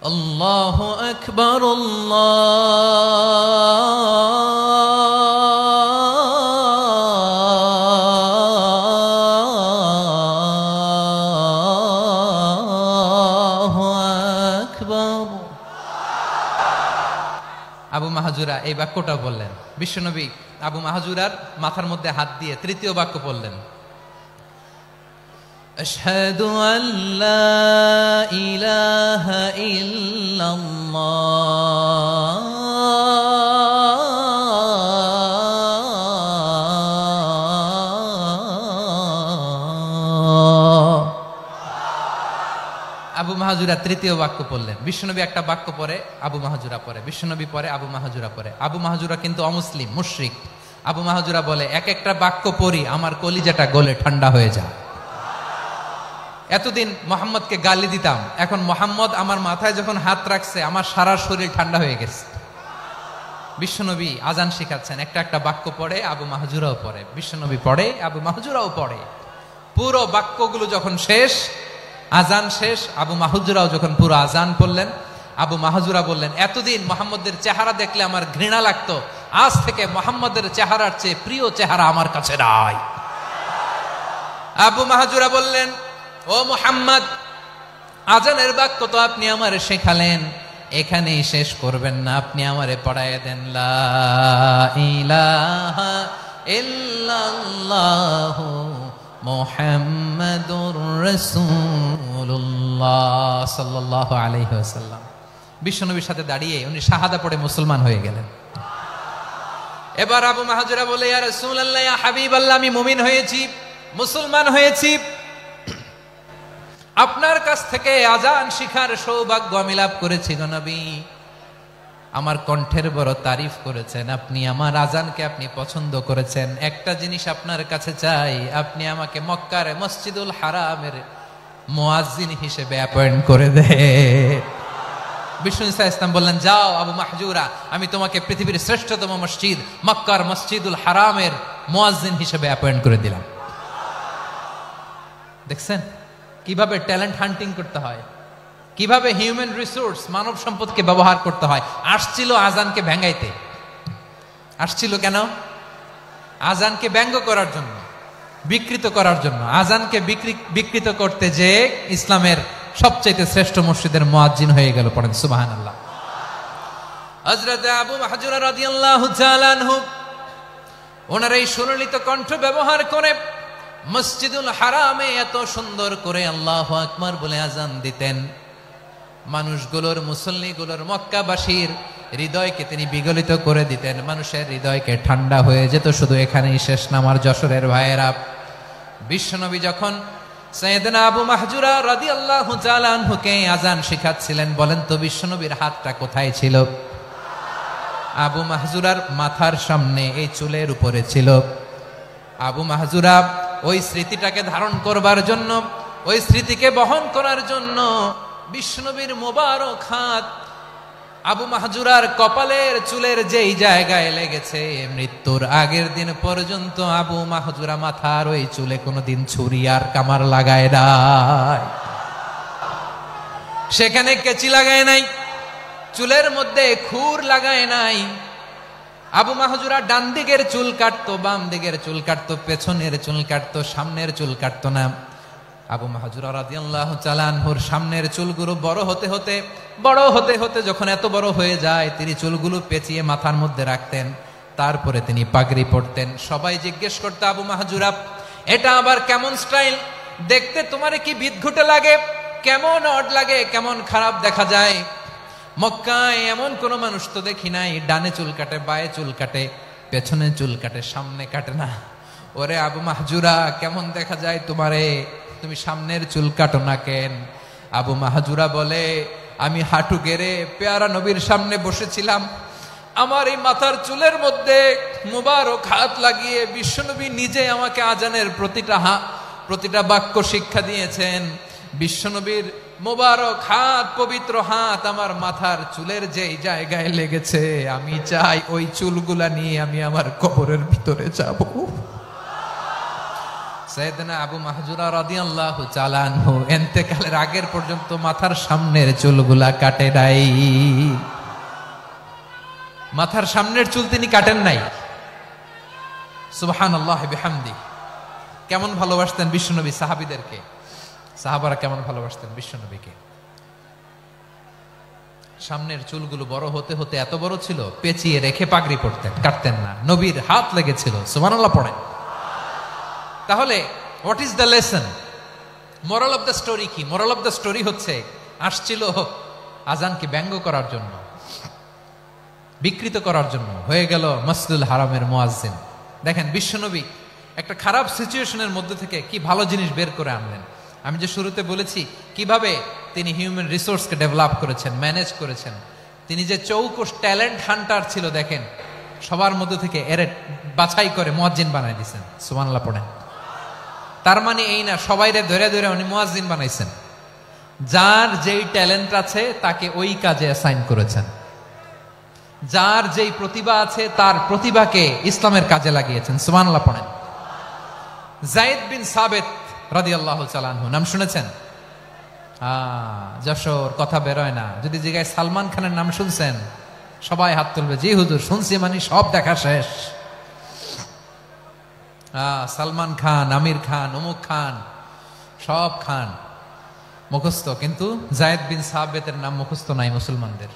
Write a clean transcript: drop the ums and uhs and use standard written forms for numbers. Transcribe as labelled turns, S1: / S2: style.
S1: আল্লাহু আকবার আল্লাহু আকবার। আবু মাহজুরা এই বাক্যটা বললেন। বিশ্বনবী আবু মাহজুরার মাথার মধ্যে হাত দিয়ে তৃতীয় বাক্য বললেন, আশহাদু আল্লা ইলাহা ইল্লাল্লাহ আবু মাহজুরা তৃতীয় বাক্য পড়লেন। বিশ্বনবী একটা বাক্য পরে আবু মাহজুরা পরে, বিশ্বনবী পরে আবু মাহজুরা পরে। আবু মাহজুরা কিন্তু অমুসলিম, মুশরিক। আবু মাহজুরা বলে, এক একটা বাক্য পড়ি আমার কলিজাটা গলে ঠান্ডা হয়ে যায়। এতদিন মোহাম্মদকে গালি দিতাম, এখন মোহাম্মদ আমার মাথায় যখন হাত রাখছে আমার সারা শরীর ঠান্ডা হয়ে গেছে। বিশ্বনবী আজান শিখাচ্ছেন, একটা একটা বাক্য পড়ে আবু মাহজুরাও পড়ে, বিশ্বনবী পড়ে আবু মাহজুরাও পড়ে। পুরো বাক্যগুলো যখন শেষ, আজান শেষ, আবু মাহজুরাও যখন পুরো আজান পড়লেন, আবু মাহজুরা বললেন, এতদিন মোহাম্মদের চেহারা দেখলে আমার ঘৃণা লাগতো, আজ থেকে মোহাম্মদের চেহারার চেয়ে প্রিয় চেহারা আমার কাছে নাই। আবু মাহজুরা বললেন, ও মুহাম্মদ, আজানের বাক্য তো আপনি আমারে শেখালেন, এখানেই শেষ করবেন না, আপনি আমারে পড়ায় দেন লা ইলাহা ইল্লাল্লাহু মুহাম্মাদুর রাসূলুল্লাহ সাল্লাল্লাহু আলাইহি ওয়াসাল্লাম। বিশ্বনবীর সাথে দাঁড়িয়ে উনি শাহাদা পড়ে মুসলমান হয়ে গেলেন। এবার আবু মাহজুরা বলে, ইয়া রাসূলুল্লাহ, ইয়া হাবিবাল্লাহ, আমি মুমিন হয়েছি, মুসলমান হয়েছি, আপনার কাছ থেকে আজান শিখার সৌভাগ্য আমি লাভ করেছি গো নবী। আমার কণ্ঠের বড় তারিফ করেছেন, আপনি আমার আজানকে আপনি পছন্দ করেছেন। একটা জিনিস আপনার কাছে চাই, আপনি আমাকে মক্কার মসজিদুল হারামের মুয়াজ্জিন হিসেবে অ্যাপয়েন্ট করে দেন। বিষ্ণু ঈসা ইসলাম বললেন, যাও আবু মাহজুরা, আমি তোমাকে পৃথিবীর শ্রেষ্ঠতম মসজিদ মক্কার মসজিদুল হারামের মুয়াজ্জিন হিসেবে অ্যাপয়েন্ট করে দিলাম। দেখছেন কিভাবে ট্যালেন্ট হান্টিং করতে হয়, কিভাবে হিউম্যান রিসোর্স মানব সম্পদকে ব্যবহার করতে হয়। আসছিল আজানকে ভেঙ্গাইতে, আসছিল কেন? আজানকে ব্যঙ্গ করার জন্য, বিকৃত করার জন্য। আজানকে বিকৃত করতে যে ইসলামের সবচেয়ে শ্রেষ্ঠ মসজিদের মুয়াজ্জিন হয়ে গেল। পড়েন সুবহানাল্লাহ। হযরত আবু মাহজুরা রাদিয়াল্লাহু তাআলা আনহু ওনার এই সুললিত কণ্ঠ ব্যবহার করে মসজিদুল হারামে এত সুন্দর করে আল্লাহু আকবার বলে আজান দিতেন, মানুষগুলোর, মুসল্লিগুলোর, মক্কাবাসীর হৃদয়কে তিনি বিগলিত করে দিতেন, মানুষের হৃদয়কে ঠান্ডা হয়ে যেত। শুধু এখানেই শেষ না আমার যশোরের ভাইয়েরা। বিশ্বনবী যখন সাইয়েদনা আবু মাহজুরা রাদিয়াল্লাহু তাআলা আনহুকে আজান শিখাচ্ছিলেন, বলেন তো বিশ্বনবীর হাতটা কোথায় ছিল? আবু মাহজুরার মাথার সামনে, এই চুলের উপরে ছিল। আবু মাহজুরা ওই স্মৃতিটাকে ধারণ করবার জন্য, ওই স্মৃতিকে বহন করার জন্য বিশ্বনবীর মোবারক হাত আবু মাহজুরার কপালের চুলের যেই জায়গায় লেগেছে, মৃত্যুর আগের দিন পর্যন্ত আবু মাহজুরা মাথার ওই চুলে কোনোদিন ছুরি আর কামার লাগায় নাই, সেখানে কেচি লাগায় নাই, চুলের মধ্যে খুর লাগায় নাই। আবু মাহজুরা ডান দিকের চুল কাটতো, বাম দিকের চুল কাটতো, পেছনের চুল কাটতো, সামনের চুল কাটতো না। আবু মাহজুরা রাদিয়াল্লাহু তাআলা আনহুর সামনের চুলগুলো বড় হতে হতে যখন এত বড় হয়ে যায়, তিনি চুলগুলো পেঁচিয়ে মাথার মধ্যে রাখতেন, তারপরে তিনি পাগড়ি পরতেন। সবাই জিজ্ঞেস করতো, আবু মাহজুরা, এটা আবার কেমন স্টাইল? দেখতে তোমারে কি বিদঘুটে লাগে? কেমন অড লাগে? কেমন খারাপ দেখা যায়? মক্কায় এমন কোন মানুষ তো দেখি নাই, ডানে চুল কাটে, বায়ে চুল কাটে, পেছনে চুল কাটে, সামনে কাটে না। ওরে আবু মাহজুরা, কেমন দেখা যায় তোমারে? তুমি সামনের চুল কাটো না কেন? আবু মাহজুরা বলে, আমি হাঁটু গেড়ে পেয়ারা নবীর সামনে বসেছিলাম, আমার এই মাথার চুলের মধ্যে মুবারক হাত লাগিয়ে বিশ্বনবী নিজে আমাকে আজানের প্রতিটা বাক্য শিক্ষা দিয়েছেন। বিশ্বনবীর মোবারক হাত, পবিত্র হাত আমার মাথার চুলের যেই জায়গায় লেগেছে, আমি চাই ওই চুলগুলা নিয়ে আমি আমার কবরের ভিতরে যাব। সাইয়েদনা আবু মাহজুরা রাদিয়াল্লাহু তাআলা আনহু ইন্তেকালের আগের পর্যন্ত মাথার সামনের চুলগুলা কাটে নাই। মাথার সামনের চুল তিনি কাটেন নাই। সুবহানাল্লাহ বিহামদি। কেমন ভালোবাসতেন বিশ্বনবী সাহাবীদেরকে, সাহাবারা কেমন ভালোবাসতেন বিশ্বনবীকে। সামনের চুলগুলো বড় হতে হতে এত বড় ছিল, পেঁচিয়ে রেখে পাগড়ি পরতেন, কাটতেন না। নবীর হাত লেগেছিল। সুবহানাল্লাহ পড়েন। তাহলে what is the lesson? Moral of the story কি? মোরাল অফ দ্য স্টোরি হচ্ছে, আসছিল আজানকে ব্যঙ্গ করার জন্য, বিকৃত করার জন্য, হয়ে গেল মসজিদুল হারামের মুয়াজ্জিন। দেখেন বিশ্বনবী একটা খারাপ সিচুয়েশনের মধ্যে থেকে কি ভালো জিনিস বের করে আনলেন। আমি যে শুরুতে বলেছি কিভাবে তিনি হিউম্যান রিসোর্সকে ডেভেলপ করেছেন, ম্যানেজ করেছেন। তিনি যে চৌকস ট্যালেন্ট হান্টার ছিল, দেখেন সবার মধ্যে থেকে এর বাছাই করে মুয়াজ্জিন বানাই দিয়েছেন। সুবহানাল্লাহ পড়েন। তার মানে এই না সবাইরে ধরে ধরে উনি মুয়াজ্জিন বানাইছেন। যার যেই ট্যালেন্ট আছে তাকে ওই কাজে অ্যাসাইন করেছেন। যার যেই প্রতিভা আছে তার প্রতিভাকে ইসলামের কাজে লাগিয়েছেন। সুবহানাল্লাহ পড়েন। যায়েদ বিন সাবিত রাদিয়াল্লাহু তাআলা আনহু নাম শুনেছেন? যশোর কথা বেরোয় না। যদি জিজ্ঞাসা সালমান খানের নাম শুনছেন, সবাই হাত তুলবে, জি হুজুর শুনছি, মানে সব দেখা শেষ। সালমান খান, আমির খান, অমুক খান, সব খান মুখস্থ, কিন্তু যায়েদ বিন সাবিতের নাম মুখস্থ নাই মুসলমানদের।